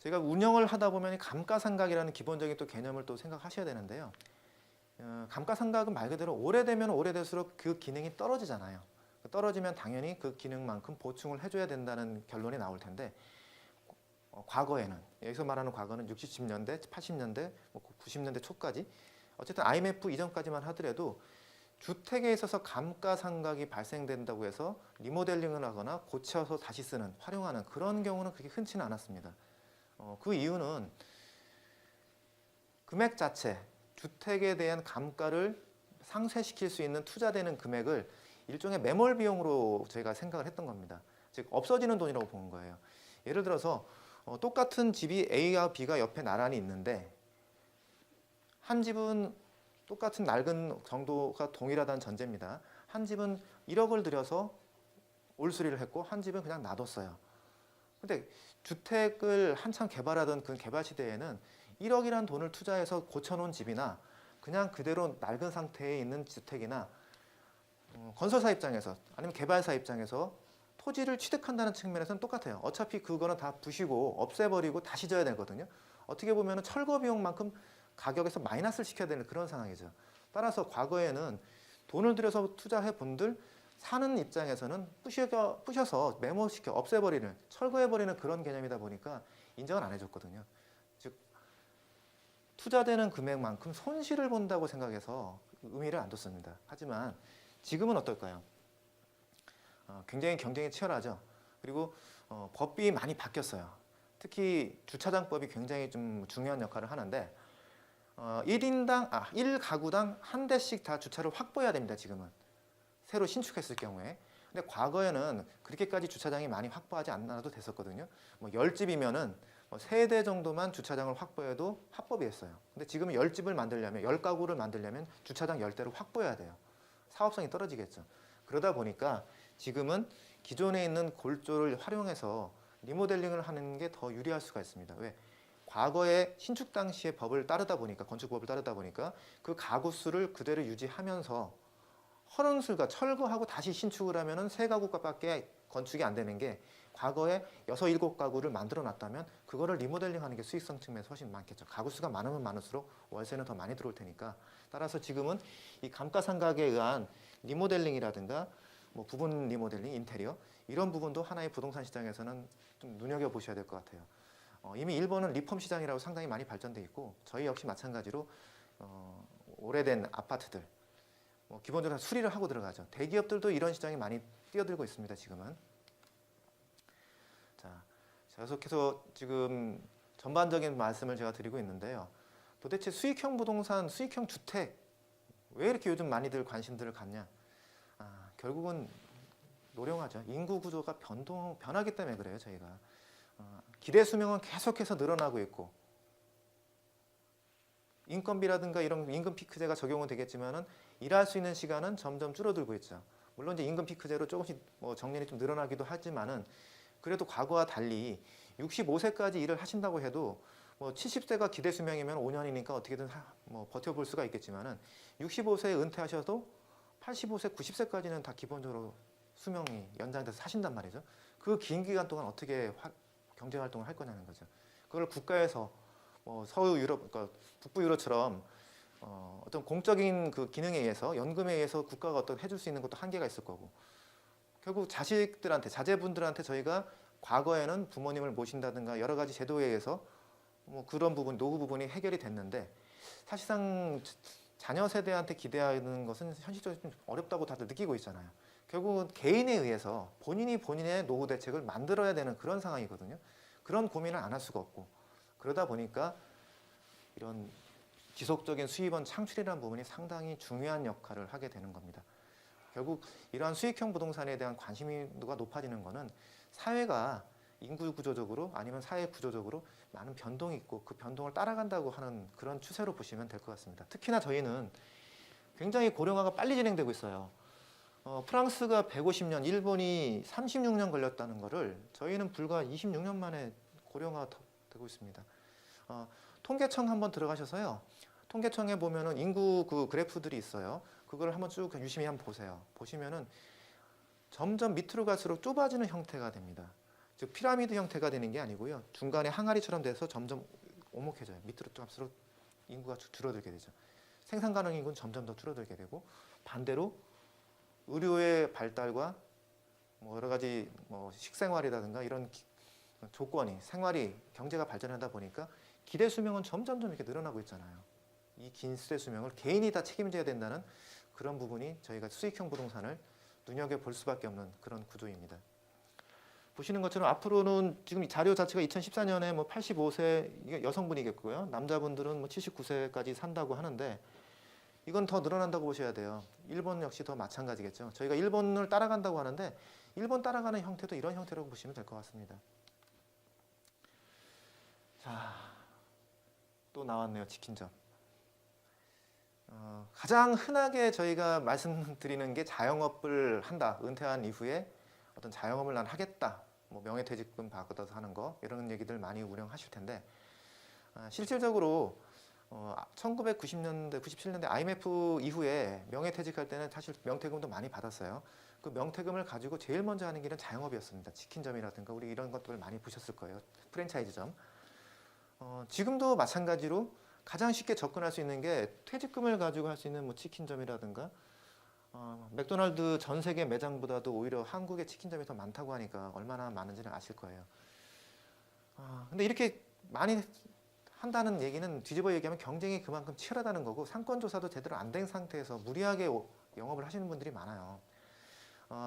제가 운영을 하다 보면 감가상각이라는 기본적인 또 개념을 또 생각하셔야 되는데요. 감가상각은 말 그대로 오래되면 오래될수록 그 기능이 떨어지잖아요. 떨어지면 당연히 그 기능만큼 보충을 해줘야 된다는 결론이 나올 텐데, 과거에는, 여기서 말하는 과거는 60, 70년대, 80년대, 90년대 초까지, 어쨌든 IMF 이전까지만 하더라도 주택에 있어서 감가상각이 발생된다고 해서 리모델링을 하거나 고쳐서 다시 쓰는, 활용하는 그런 경우는 그렇게 흔치는 않았습니다. 그 이유는 금액 자체, 주택에 대한 감가를 상쇄시킬 수 있는 투자되는 금액을 일종의 매몰 비용으로 저희가 생각을 했던 겁니다. 즉 없어지는 돈이라고 보는 거예요. 예를 들어서 똑같은 집이 A와 B가 옆에 나란히 있는데, 한 집은 똑같은 낡은 정도가 동일하다는 전제입니다. 한 집은 1억을 들여서 올수리를 했고 한 집은 그냥 놔뒀어요. 근데 주택을 한참 개발하던 그 개발 시대에는 1억이라는 돈을 투자해서 고쳐놓은 집이나 그냥 그대로 낡은 상태에 있는 주택이나 건설사 입장에서 아니면 개발사 입장에서 토지를 취득한다는 측면에서는 똑같아요. 어차피 그거는 다 부시고 없애버리고 다시 져야 되거든요. 어떻게 보면 철거 비용만큼 가격에서 마이너스를 시켜야 되는 그런 상황이죠. 따라서 과거에는 돈을 들여서 투자해 본들 사는 입장에서는 부셔서 메모시켜 없애버리는, 철거해버리는 그런 개념이다 보니까 인정을 안 해줬거든요. 즉 투자되는 금액만큼 손실을 본다고 생각해서 의미를 안 뒀습니다. 하지만 지금은 어떨까요? 굉장히 경쟁이 치열하죠. 그리고 법이 많이 바뀌었어요. 특히 주차장법이 굉장히 좀 중요한 역할을 하는데 1가구당 한 대씩 다 주차를 확보해야 됩니다. 지금은 새로 신축했을 경우에. 근데 과거에는 그렇게까지 주차장이 많이 확보하지 않아도 됐었거든요. 10집이면은 3대 정도만 주차장을 확보해도 합법이었어요. 근데 지금은 10집을 만들려면, 10가구를 만들려면 주차장 10대를 확보해야 돼요. 사업성이 떨어지겠죠. 그러다 보니까 지금은 기존에 있는 골조를 활용해서 리모델링을 하는 게 더 유리할 수가 있습니다. 왜? 과거에 신축 당시의 법을 따르다 보니까, 건축법을 따르다 보니까 그 가구 수를 그대로 유지하면서 헌원술과 철거하고 다시 신축을 하면은 3가구밖에 건축이 안 되는 게, 과거에 6, 7가구를 만들어 놨다면 그거를 리모델링 하는 게 수익성 측면에서 훨씬 많겠죠. 가구 수가 많으면 많을수록 월세는 더 많이 들어올 테니까. 따라서 지금은 이 감가상각에 의한 리모델링이라든가 부분 리모델링, 인테리어 이런 부분도 하나의 부동산 시장에서는 좀 눈여겨보셔야 될 것 같아요. 이미 일본은 리폼 시장이라고 상당히 많이 발전돼 있고, 저희 역시 마찬가지로 오래된 아파트들 기본적으로 수리를 하고 들어가죠. 대기업들도 이런 시장에 많이 뛰어들고 있습니다. 지금은. 자, 계속해서 지금 전반적인 말씀을 제가 드리고 있는데요. 도대체 수익형 부동산, 수익형 주택 왜 이렇게 요즘 많이들 관심들을 갖냐? 결국은 노령하죠. 인구 구조가 변하기 때문에 그래요. 저희가 기대 수명은 계속해서 늘어나고 있고, 인건비라든가 이런 임금 피크제가 적용은 되겠지만은 일할 수 있는 시간은 점점 줄어들고 있죠. 물론 이제 임금 피크제로 조금씩 정년이 좀 늘어나기도 하지만은, 그래도 과거와 달리 65세까지 일을 하신다고 해도 70세가 기대 수명이면 5년이니까 어떻게든 버텨볼 수가 있겠지만은 65세에 은퇴하셔도 85세, 90세까지는 다 기본적으로 수명이 연장돼서 사신단 말이죠. 그 긴 기간 동안 어떻게 경제 활동을 할 거냐는 거죠. 그걸 국가에서 서유 유럽, 그러니까 북부 유럽처럼 어떤 공적인 그 기능에 의해서, 연금에 의해서 국가가 어떤 해줄 수 있는 것도 한계가 있을 거고, 결국 자식들한테, 자제분들한테 저희가 과거에는 부모님을 모신다든가 여러 가지 제도에 의해서 그런 부분, 노후 부분이 해결이 됐는데, 사실상 자녀 세대한테 기대하는 것은 현실적으로 좀 어렵다고 다들 느끼고 있잖아요. 결국은 개인에 의해서 본인이 본인의 노후 대책을 만들어야 되는 그런 상황이거든요. 그런 고민을 안 할 수가 없고, 그러다 보니까 이런 지속적인 수입원 창출이라는 부분이 상당히 중요한 역할을 하게 되는 겁니다. 결국 이러한 수익형 부동산에 대한 관심도가 높아지는 것은 사회가 인구 구조적으로 아니면 사회 구조적으로 많은 변동이 있고, 그 변동을 따라간다고 하는 그런 추세로 보시면 될 것 같습니다. 특히나 저희는 굉장히 고령화가 빨리 진행되고 있어요. 프랑스가 150년, 일본이 36년 걸렸다는 거를 저희는 불과 26년 만에 고령화가 되고 있습니다. 통계청 한번 들어가셔서요. 통계청에 보면은 인구 그 그래프들이 있어요. 그걸 한번 쭉 유심히 한번 보세요. 보시면은 점점 밑으로 갈수록 좁아지는 형태가 됩니다. 즉 피라미드 형태가 되는 게 아니고요. 중간에 항아리처럼 돼서 점점 오목해져요. 밑으로 갈수록 인구가 줄어들게 되죠. 생산 가능 인구는 점점 더 줄어들게 되고 반대로 의료의 발달과 뭐 여러 가지 뭐 식생활이라든가 이런 조건이 생활이 경제가 발전하다 보니까 기대 수명은 점점점 이렇게 늘어나고 있잖아요. 이 긴 수대 수명을 개인이 다 책임져야 된다는 그런 부분이 저희가 수익형 부동산을 눈여겨볼 수밖에 없는 그런 구조입니다. 보시는 것처럼 앞으로는 지금 이 자료 자체가 2014년에 뭐 85세 이게 여성분이겠고요. 남자분들은 뭐 79세까지 산다고 하는데 이건 더 늘어난다고 보셔야 돼요. 일본 역시 더 마찬가지겠죠. 저희가 일본을 따라간다고 하는데 일본 따라가는 형태도 이런 형태라고 보시면 될 것 같습니다. 자, 또 나왔네요. 치킨점. 가장 흔하게 저희가 말씀드리는 게 자영업을 한다. 은퇴한 이후에 어떤 자영업을 난 하겠다. 뭐 명예퇴직금 받아서 하는 거 이런 얘기들 많이 우려하실 텐데 실질적으로 1990년대, 97년대 IMF 이후에 명예퇴직할 때는 사실 명퇴금도 많이 받았어요. 그 명퇴금을 가지고 제일 먼저 하는 길은 자영업이었습니다. 치킨점이라든가 우리 이런 것들을 많이 보셨을 거예요. 프랜차이즈점. 지금도 마찬가지로 가장 쉽게 접근할 수 있는 게 퇴직금을 가지고 할 수 있는 뭐 치킨점이라든가 맥도날드 전 세계 매장보다도 오히려 한국의 치킨점이 더 많다고 하니까 얼마나 많은지는 아실 거예요. 근데 이렇게 많이 한다는 얘기는 뒤집어 얘기하면 경쟁이 그만큼 치열하다는 거고 상권조사도 제대로 안 된 상태에서 무리하게 영업을 하시는 분들이 많아요.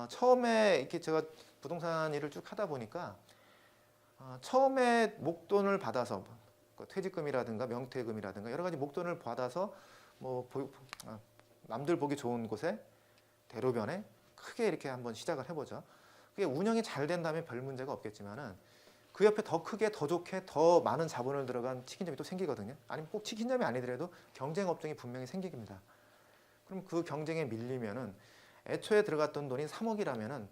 처음에 이렇게 제가 부동산 일을 쭉 하다 보니까 처음에 목돈을 받아서 퇴직금이라든가 명퇴금이라든가 여러 가지 목돈을 받아서 뭐 남들 보기 좋은 곳에 대로변에 크게 이렇게 한번 시작을 해보죠. 그게 운영이 잘 된다면 별 문제가 없겠지만은 그 옆에 더 크게 더 좋게 더 많은 자본을 들어간 치킨점이 또 생기거든요. 아니면 꼭 치킨점이 아니더라도 경쟁 업종이 분명히 생깁니다. 그럼 그 경쟁에 밀리면은 애초에 들어갔던 돈이 3억이라면은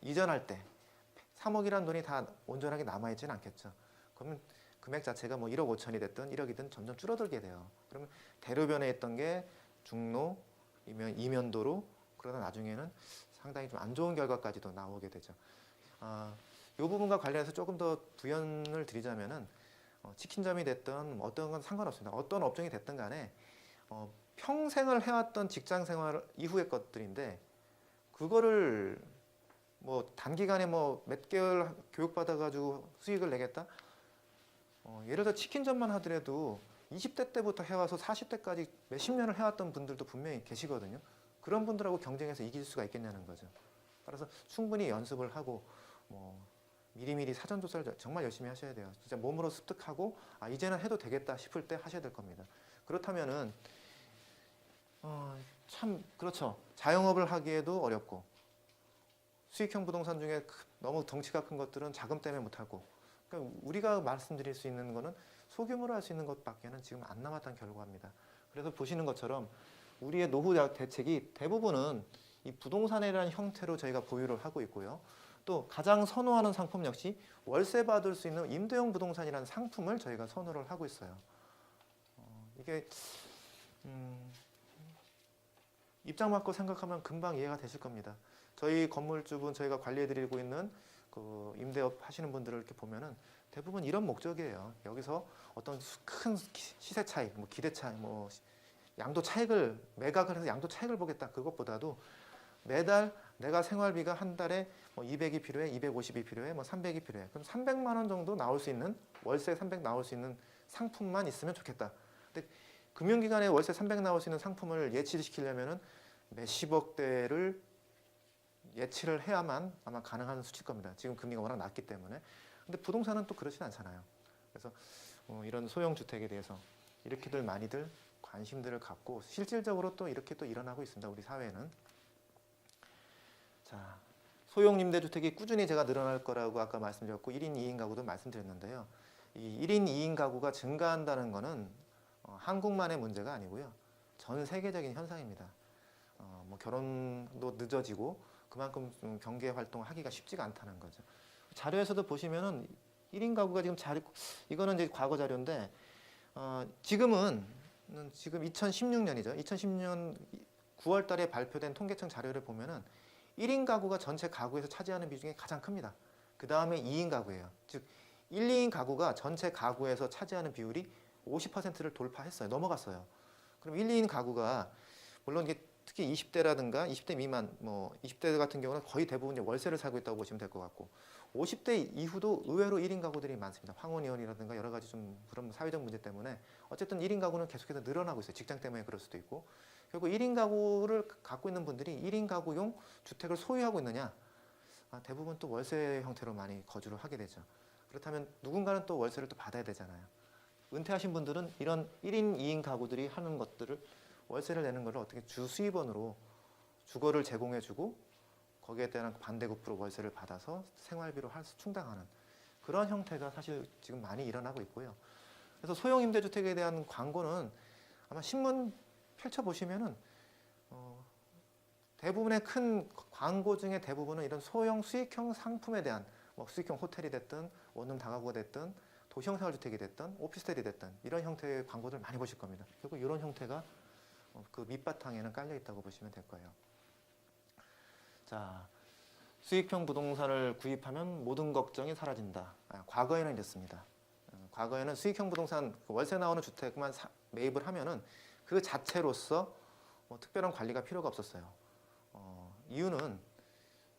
이전할 때 3억이라는 돈이 다 온전하게 남아있지는 않겠죠. 그러면 금액 자체가 뭐 1억 5천이 됐든 1억이든 점점 줄어들게 돼요. 그러면 대로변에 있던 게 중로, 이면도로 그러다 나중에는 상당히 좀 안 좋은 결과까지도 나오게 되죠. 이 부분과 관련해서 조금 더 부연을 드리자면은 치킨점이 됐든 어떤 건 상관없습니다. 어떤 업종이 됐든 간에 평생을 해왔던 직장 생활 이후의 것들인데 그거를 뭐 단기간에 뭐 몇 개월 교육받아가지고 수익을 내겠다? 예를 들어 치킨점만 하더라도 20대 때부터 해와서 40대까지 몇십 년을 해왔던 분들도 분명히 계시거든요. 그런 분들하고 경쟁해서 이길 수가 있겠냐는 거죠. 따라서 충분히 연습을 하고 뭐 미리미리 사전조사를 정말 열심히 하셔야 돼요. 진짜 몸으로 습득하고 이제는 해도 되겠다 싶을 때 하셔야 될 겁니다. 그렇다면은 참 그렇죠. 자영업을 하기에도 어렵고 수익형 부동산 중에 너무 덩치가 큰 것들은 자금 때문에 못하고 그러니까 우리가 말씀드릴 수 있는 거는 소규모로 할 수 있는 것밖에는 지금 안 남았다는 결과입니다. 그래서 보시는 것처럼 우리의 노후 대책이 대부분은 이 부동산이라는 형태로 저희가 보유를 하고 있고요. 또 가장 선호하는 상품 역시 월세 받을 수 있는 임대형 부동산이라는 상품을 저희가 선호를 하고 있어요. 이게 입장 바꿔 생각하면 금방 이해가 되실 겁니다. 저희 건물주분 저희가 관리해드리고 있는 그 임대업 하시는 분들을 이렇게 보면은 대부분 이런 목적이에요. 여기서 어떤 큰 시세 차익, 뭐 기대 차익, 뭐 양도 차익을 매각을 해서 양도 차익을 보겠다. 그것보다도 매달 내가 생활비가 한 달에 뭐 200이 필요해, 250이 필요해, 뭐 300이 필요해. 그럼 300만 원 정도 나올 수 있는 월세 300 나올 수 있는 상품만 있으면 좋겠다. 근데 금융기관에 월세 300 나올 수 있는 상품을 예치시키려면은 몇십억대를 예치를 해야만 아마 가능한 수치일 겁니다. 지금 금리가 워낙 낮기 때문에. 근데 부동산은 또 그렇진 않잖아요. 그래서 이런 소형 주택에 대해서 이렇게들 많이들 관심들을 갖고 실질적으로 또 이렇게 또 일어나고 있습니다. 우리 사회는. 자, 소형 임대주택이 꾸준히 제가 늘어날 거라고 아까 말씀드렸고 1인 2인 가구도 말씀드렸는데요. 이 1인 2인 가구가 증가한다는 거는 한국만의 문제가 아니고요. 전 세계적인 현상입니다. 뭐 결혼도 늦어지고 그만큼 좀 경제 활동을 하기가 쉽지가 않다는 거죠. 자료에서도 보시면은 1인 가구가 지금 이거는 이제 과거 자료인데 지금 2016년이죠. 2016년 9월 달에 발표된 통계청 자료를 보면은 1인 가구가 전체 가구에서 차지하는 비중이 가장 큽니다. 그 다음에 2인 가구예요. 즉 1, 2인 가구가 전체 가구에서 차지하는 비율이 50%를 돌파했어요. 넘어갔어요. 그럼 1, 2인 가구가 물론 이게 특히 20대라든가 20대 미만, 뭐 20대 같은 경우는 거의 대부분 이제 월세를 살고 있다고 보시면 될 것 같고 50대 이후도 의외로 1인 가구들이 많습니다. 황혼이혼이라든가 여러 가지 좀 그런 사회적 문제 때문에 어쨌든 1인 가구는 계속해서 늘어나고 있어요. 직장 때문에 그럴 수도 있고 결국 1인 가구를 갖고 있는 분들이 1인 가구용 주택을 소유하고 있느냐 대부분 또 월세 형태로 많이 거주를 하게 되죠. 그렇다면 누군가는 또 월세를 또 받아야 되잖아요. 은퇴하신 분들은 이런 1인, 2인 가구들이 하는 것들을 월세를 내는 걸 어떻게 주 수입원으로 주거를 제공해주고 거기에 대한 반대급부로 월세를 받아서 생활비로 충당하는 그런 형태가 사실 지금 많이 일어나고 있고요. 그래서 소형 임대주택에 대한 광고는 아마 신문 펼쳐보시면은 대부분의 큰 광고 중에 대부분은 이런 소형 수익형 상품에 대한 뭐 수익형 호텔이 됐든 원룸 다가구가 됐든 도시형 생활주택이 됐든 오피스텔이 됐든 이런 형태의 광고들 많이 보실 겁니다. 결국 이런 형태가 그 밑바탕에는 깔려 있다고 보시면 될 거예요. 자, 수익형 부동산을 구입하면 모든 걱정이 사라진다. 과거에는 이랬습니다. 과거에는 수익형 부동산 월세 나오는 주택만 매입을 하면은 그 자체로서 뭐 특별한 관리가 필요가 없었어요. 이유는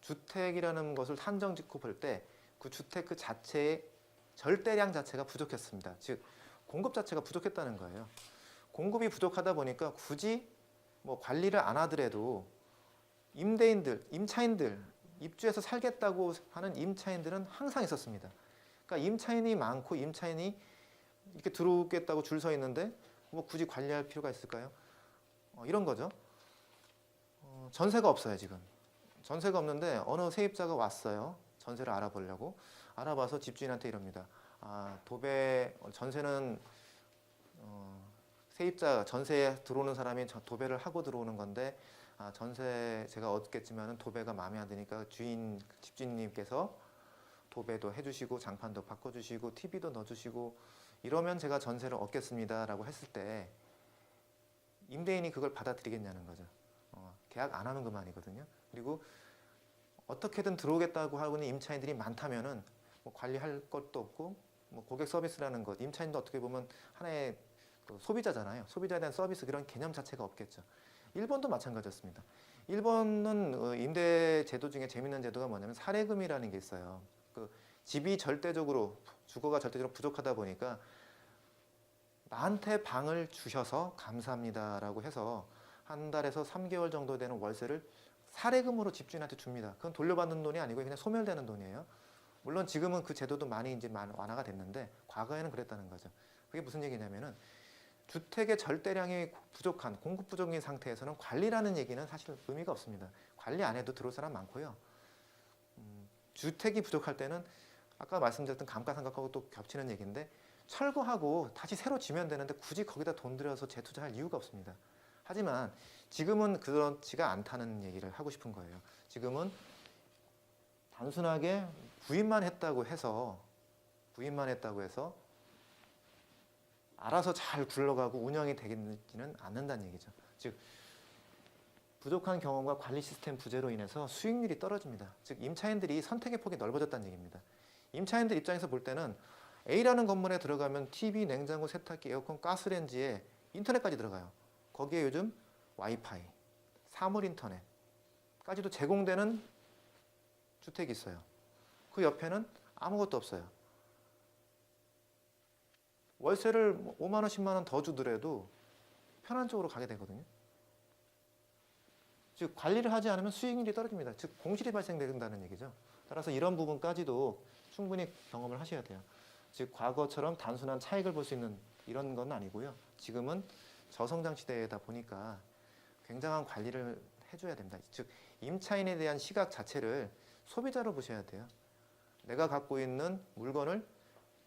주택이라는 것을 한정 짓고 볼 때 그 주택 그 자체의 절대량 자체가 부족했습니다. 즉 공급 자체가 부족했다는 거예요. 공급이 부족하다 보니까 굳이 뭐 관리를 안 하더라도 임대인들, 임차인들, 입주해서 살겠다고 하는 임차인들은 항상 있었습니다. 그러니까 임차인이 많고 임차인이 이렇게 들어오겠다고 줄 서 있는데 뭐 굳이 관리할 필요가 있을까요? 이런 거죠. 전세가 없어요, 지금. 전세가 없는데 어느 세입자가 왔어요. 전세를 알아보려고. 알아봐서 집주인한테 이럽니다. 도배, 전세는 세입자, 전세에 들어오는 사람이 도배를 하고 들어오는 건데 전세 제가 얻겠지만 도배가 마음에 안 드니까 집주인님께서 도배도 해주시고 장판도 바꿔주시고 TV도 넣어주시고 이러면 제가 전세를 얻겠습니다 라고 했을 때 임대인이 그걸 받아들이겠냐는 거죠. 계약 안 하면 그만이거든요. 그리고 어떻게든 들어오겠다고 하고 있는 임차인들이 많다면은 뭐 관리할 것도 없고 뭐 고객 서비스라는 것, 임차인도 어떻게 보면 하나의 그 소비자잖아요. 소비자에 대한 서비스 그런 개념 자체가 없겠죠. 일본도 마찬가지였습니다. 일본은 임대 제도 중에 재밌는 제도가 뭐냐면 사례금이라는 게 있어요. 그 집이 절대적으로 주거가 절대적으로 부족하다 보니까 나한테 방을 주셔서 감사합니다라고 해서 한 달에서 3개월 정도 되는 월세를 사례금으로 집주인한테 줍니다. 그건 돌려받는 돈이 아니고 그냥 소멸되는 돈이에요. 물론 지금은 그 제도도 많이 이제 완화가 됐는데 과거에는 그랬다는 거죠. 그게 무슨 얘기냐면은 주택의 절대량이 부족한 공급 부족인 상태에서는 관리라는 얘기는 사실 의미가 없습니다. 관리 안 해도 들어올 사람 많고요. 주택이 부족할 때는 아까 말씀드렸던 감가상각하고 또 겹치는 얘기인데 철거하고 다시 새로 지면 되는데 굳이 거기다 돈 들여서 재투자할 이유가 없습니다. 하지만 지금은 그렇지가 않다는 얘기를 하고 싶은 거예요. 지금은 단순하게 구입만 했다고 해서 알아서 잘 굴러가고 운영이 되지는 않는다는 얘기죠. 즉 부족한 경험과 관리 시스템 부재로 인해서 수익률이 떨어집니다. 즉 임차인들이 선택의 폭이 넓어졌다는 얘기입니다. 임차인들 입장에서 볼 때는 A라는 건물에 들어가면 TV, 냉장고, 세탁기, 에어컨, 가스레인지에 인터넷까지 들어가요. 거기에 요즘 와이파이, 사물 인터넷까지도 제공되는 주택이 있어요. 그 옆에는 아무것도 없어요. 월세를 5만 원, 10만 원 더 주더라도 편한 쪽으로 가게 되거든요. 즉 관리를 하지 않으면 수익률이 떨어집니다. 즉 공실이 발생된다는 얘기죠. 따라서 이런 부분까지도 충분히 경험을 하셔야 돼요. 즉 과거처럼 단순한 차익을 볼 수 있는 이런 건 아니고요. 지금은 저성장 시대다 보니까 굉장한 관리를 해줘야 됩니다. 즉 임차인에 대한 시각 자체를 소비자로 보셔야 돼요. 내가 갖고 있는 물건을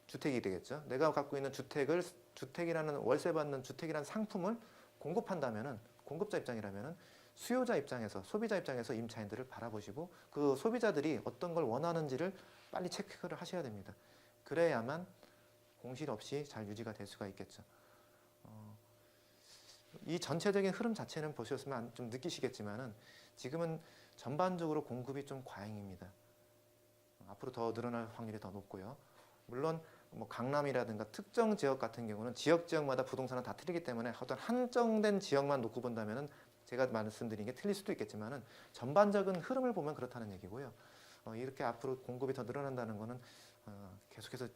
주택이 되겠죠. 내가 갖고 있는 주택이라는 월세 받는 주택이라는 상품을 공급한다면은 공급자 입장이라면은 수요자 입장에서 소비자 입장에서 임차인들을 바라보시고 그 소비자들이 어떤 걸 원하는지를 빨리 체크를 하셔야 됩니다. 그래야만 공실 없이 잘 유지가 될 수가 있겠죠. 이 전체적인 흐름 자체는 보셨으면 좀 느끼시겠지만은 지금은 전반적으로 공급이 좀 과잉입니다. 앞으로 더 늘어날 확률이 더 높고요. 물론 뭐 강남이라든가 특정 지역 같은 경우는 지역마다 부동산은 다 틀리기 때문에 어떤 한정된 지역만 놓고 본다면은 제가 말씀드린 게 틀릴 수도 있겠지만은 전반적인 흐름을 보면 그렇다는 얘기고요. 이렇게 앞으로 공급이 더 늘어난다는 거는 계속해서 좀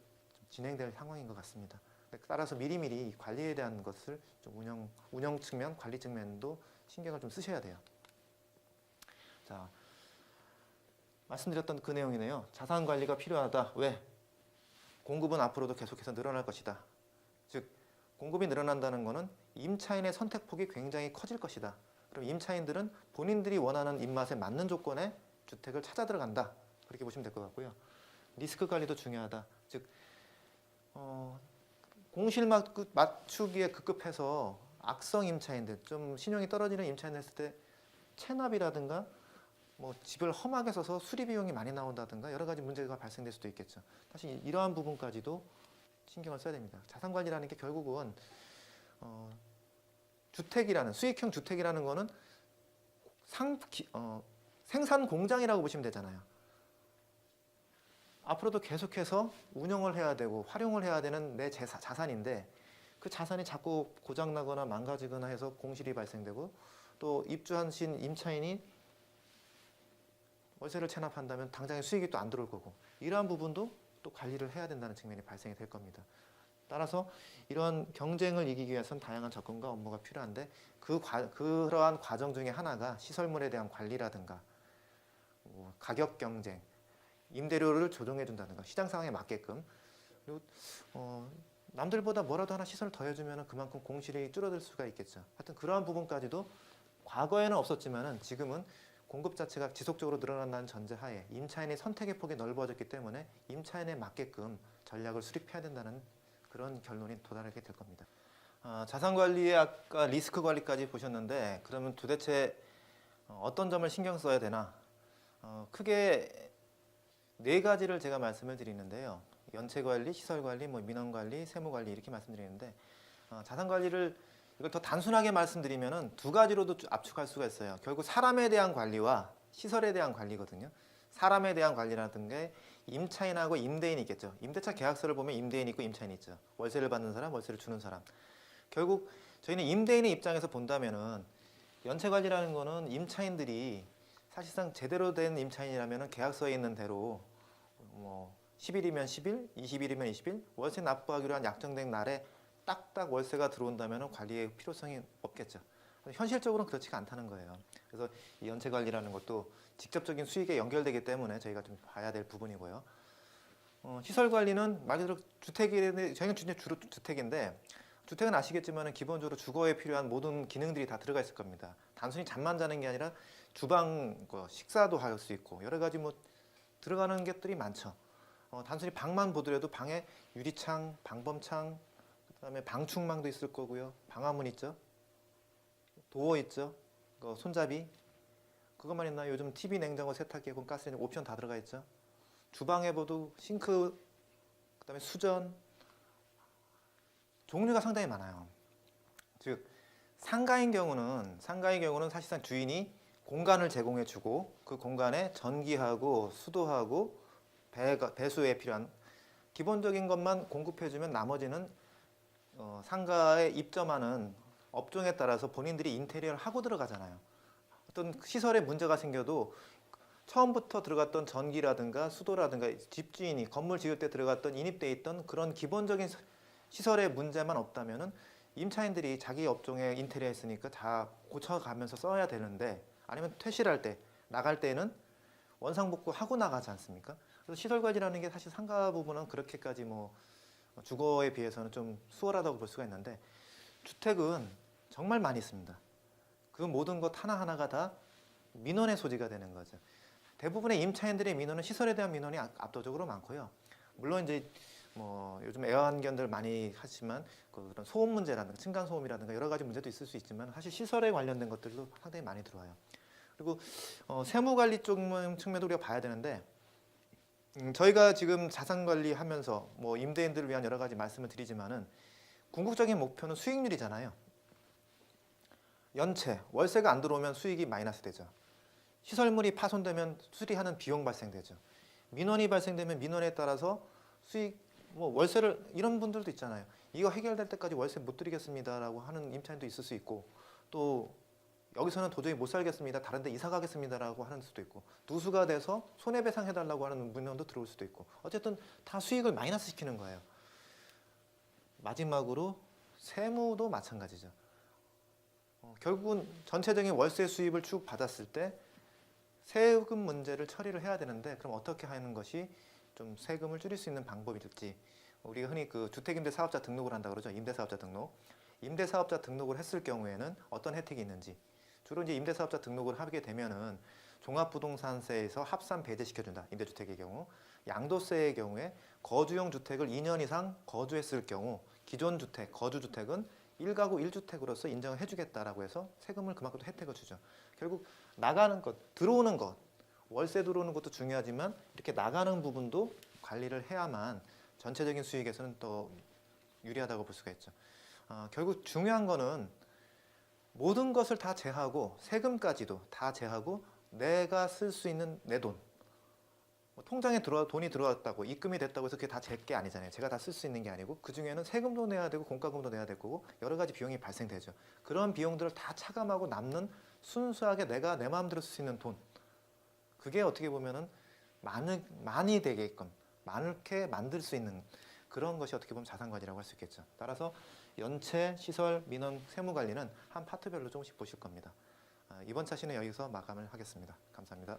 진행될 상황인 것 같습니다. 따라서 미리미리 이 관리에 대한 것을 좀 운영 측면, 관리 측면도 신경을 좀 쓰셔야 돼요. 자, 말씀드렸던 그 내용이네요. 자산 관리가 필요하다. 왜? 공급은 앞으로도 계속해서 늘어날 것이다. 즉, 공급이 늘어난다는 것은 임차인의 선택폭이 굉장히 커질 것이다. 그럼 임차인들은 본인들이 원하는 입맛에 맞는 조건의 주택을 찾아 들어간다. 그렇게 보시면 될 것 같고요. 리스크 관리도 중요하다. 즉, 공실 맞추기에 급급해서 악성 임차인들, 좀 신용이 떨어지는 임차인을 했을 때 체납이라든가 뭐 집을 험하게 써서 수리 비용이 많이 나온다든가 여러 가지 문제가 발생될 수도 있겠죠. 사실 이러한 부분까지도 신경을 써야 됩니다. 자산 관리라는 게 결국은 수익형 주택이라는 거는 생산 공장이라고 보시면 되잖아요. 앞으로도 계속해서 운영을 해야 되고 활용을 해야 되는 내 자산인데 그 자산이 자꾸 고장나거나 망가지거나 해서 공실이 발생되고 또 입주하신 임차인이 월세를 체납한다면 당장의 수익이 또 안 들어올 거고 이러한 부분도 또 관리를 해야 된다는 측면이 발생이 될 겁니다. 따라서 이런 경쟁을 이기기 위해서는 다양한 접근과 업무가 필요한데 그러한 과정 중에 하나가 시설물에 대한 관리라든가 가격 경쟁, 임대료를 조정해 준다든가 시장 상황에 맞게끔 그리고 남들보다 뭐라도 하나 시설을 더 해주면 그만큼 공실이 줄어들 수가 있겠죠. 하여튼 그러한 부분까지도 과거에는 없었지만은 지금은 공급 자체가 지속적으로 늘어난다는 전제하에 임차인의 선택의 폭이 넓어졌기 때문에 임차인에 맞게끔 전략을 수립해야 된다는 그런 결론이 도달하게 될 겁니다. 자산 관리에 아까 리스크 관리까지 보셨는데 그러면 도대체 어떤 점을 신경 써야 되나? 크게 네 가지를 제가 말씀을 드리는데요. 연체 관리, 시설 관리, 민원 관리, 세무 관리 이렇게 말씀드리는데 자산 관리를 이걸 더 단순하게 말씀드리면은 두 가지로도 압축할 수가 있어요. 결국 사람에 대한 관리와 시설에 대한 관리거든요. 사람에 대한 관리라는 게 임차인하고 임대인이 있겠죠. 임대차 계약서를 보면 임대인이 있고 임차인이 있죠. 월세를 받는 사람, 월세를 주는 사람. 결국 저희는 임대인의 입장에서 본다면은 연체 관리라는 거는 임차인들이 사실상 제대로 된 임차인이라면은 계약서에 있는 대로 10일이면 10일, 20일이면 20일, 월세 납부하기로 한 약정된 날에 딱딱 월세가 들어온다면 관리의 필요성이 없겠죠. 현실적으로는 그렇지가 않다는 거예요. 그래서 이 연체 관리라는 것도 직접적인 수익에 연결되기 때문에 저희가 좀 봐야 될 부분이고요. 시설 관리는 말 그대로 저희는 주로 주택인데 주택은 아시겠지만 기본적으로 주거에 필요한 모든 기능들이 다 들어가 있을 겁니다. 단순히 잠만 자는 게 아니라 주방 식사도 할 수 있고 여러 가지 들어가는 것들이 많죠. 단순히 방만 보더라도 방에 유리창, 방범창, 그다음에 방충망도 있을 거고요. 방화문 있죠. 도어 있죠. 손잡이. 그것만 있나? 요즘 TV, 냉장고, 세탁기, 에어컨, 가스레인지 옵션 다 들어가 있죠. 주방에 봐도 싱크, 그다음에 수전 종류가 상당히 많아요. 즉 상가인 경우는 사실상 주인이 공간을 제공해주고 그 공간에 전기하고 수도하고 배수에 필요한 기본적인 것만 공급해주면 나머지는 상가에 입점하는 업종에 따라서 본인들이 인테리어를 하고 들어가잖아요. 어떤 시설에 문제가 생겨도 처음부터 들어갔던 전기라든가 수도라든가 집주인이 건물 지을 때 들어갔던 인입돼 있던 그런 기본적인 시설의 문제만 없다면은 임차인들이 자기 업종에 인테리어 했으니까 다 고쳐가면서 써야 되는데 아니면 퇴실할 때 나갈 때는 원상복구 하고 나가지 않습니까? 그래서 시설 관리라는 게 사실 상가 부분은 그렇게까지 주거에 비해서는 좀 수월하다고 볼 수가 있는데 주택은 정말 많이 있습니다. 그 모든 것 하나하나가 다 민원의 소지가 되는 거죠. 대부분의 임차인들의 민원은 시설에 대한 민원이 압도적으로 많고요. 물론 이제 요즘 애완견들 많이 하지만 그런 소음 문제라든가 층간 소음이라든가 여러 가지 문제도 있을 수 있지만 사실 시설에 관련된 것들도 상당히 많이 들어와요. 그리고 세무 관리 쪽 측면도 우리가 봐야 되는데 저희가 지금 자산 관리하면서 임대인들을 위한 여러 가지 말씀을 드리지만은 궁극적인 목표는 수익률이잖아요. 연체, 월세가 안 들어오면 수익이 마이너스 되죠. 시설물이 파손되면 수리하는 비용 발생되죠. 민원이 발생되면 민원에 따라서 수익 뭐 월세를 이런 분들도 있잖아요. 이거 해결될 때까지 월세 못 드리겠습니다라고 하는 임차인도 있을 수 있고 또 여기서는 도저히 못 살겠습니다. 다른 데 이사 가겠습니다라고 하는 수도 있고 누수가 돼서 손해배상 해달라고 하는 민원도 들어올 수도 있고 어쨌든 다 수익을 마이너스 시키는 거예요. 마지막으로 세무도 마찬가지죠. 결국은 전체적인 월세 수입을 쭉 받았을 때 세금 문제를 처리를 해야 되는데 그럼 어떻게 하는 것이 좀 세금을 줄일 수 있는 방법일지 우리가 흔히 그 주택임대사업자 등록을 한다 그러죠. 임대사업자 등록. 임대사업자 등록을 했을 경우에는 어떤 혜택이 있는지 주로 이제 임대사업자 등록을 하게 되면은 종합부동산세에서 합산 배제시켜준다. 임대주택의 경우. 양도세의 경우에 거주용 주택을 2년 이상 거주했을 경우 기존 주택, 거주주택은 1가구 1주택으로서 인정을 해주겠다라고 해서 세금을 그만큼 혜택을 주죠. 결국 나가는 것, 들어오는 것, 월세 들어오는 것도 중요하지만 이렇게 나가는 부분도 관리를 해야만 전체적인 수익에서는 또 유리하다고 볼 수가 있죠. 결국 중요한 거는 모든 것을 다 제하고 세금까지도 다 제하고 내가 쓸 수 있는 내 돈. 통장에 돈이 들어왔다고 입금이 됐다고 해서 그게 다 제 게 아니잖아요. 제가 다 쓸 수 있는 게 아니고 그중에는 세금도 내야 되고 공과금도 내야 될 거고 여러 가지 비용이 발생되죠. 그런 비용들을 다 차감하고 남는 순수하게 내가 내 마음대로 쓸 수 있는 돈. 그게 어떻게 보면은 많이 되게끔 많게 만들 수 있는 그런 것이 어떻게 보면 자산관리라고 할 수 있겠죠. 따라서 연체, 시설, 민원, 세무 관리는 한 파트별로 조금씩 보실 겁니다. 이번 차시는 여기서 마감을 하겠습니다. 감사합니다.